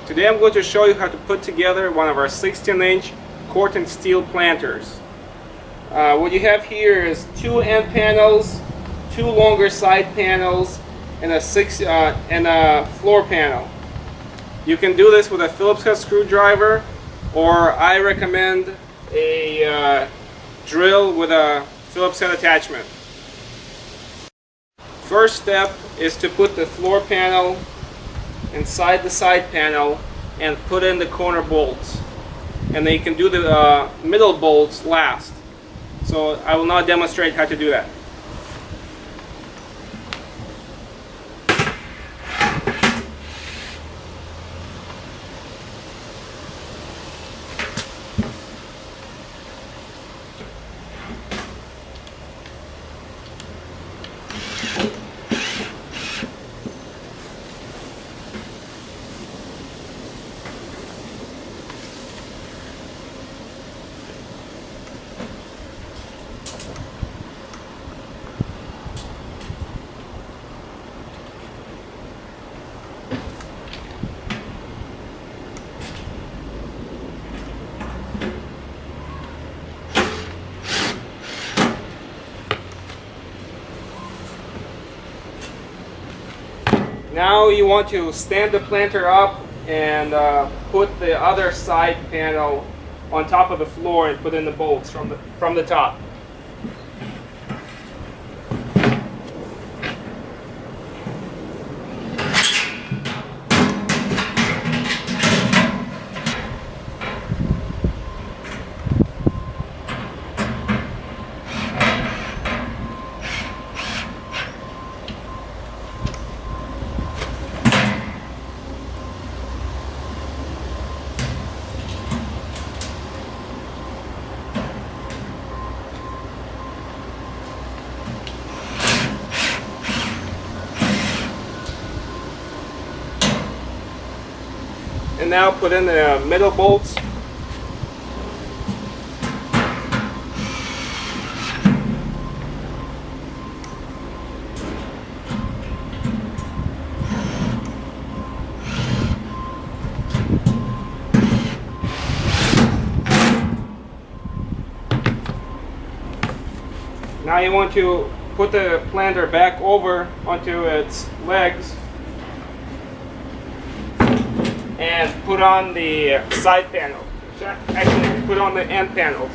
Today I'm going to show you how to put together one of our 16-inch Corten steel planters. What you have here is two end panels, two longer side panels, and a floor panel. You can do this with a Phillips head screwdriver, or I recommend a drill with a Phillips head attachment. First step is to put the floor panel inside the side panel and put in the corner bolts, and then you can do the middle bolts last. So I will now demonstrate how to do that. Now you want to stand the planter up and put the other side panel on top of the floor and put in the bolts from the top. And now put in the middle bolts. Now you want to put the planter back over onto its legs and put on the side panel. Actually, put on the end panels.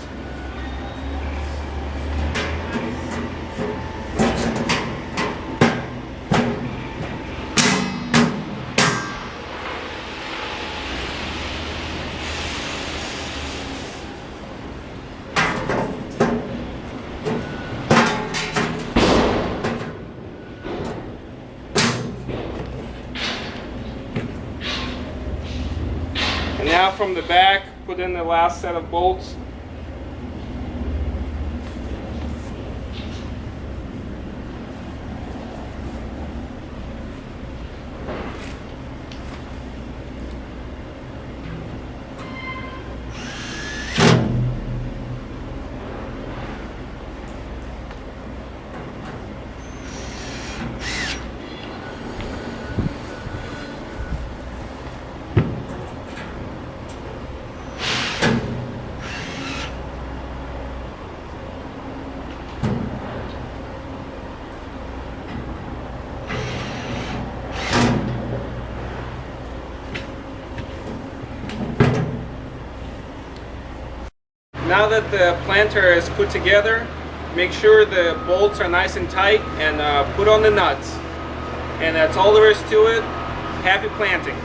And now from the back, put in the last set of bolts. Now that the planter is put together, make sure the bolts are nice and tight and put on the nuts. And that's all there is to it. Happy planting.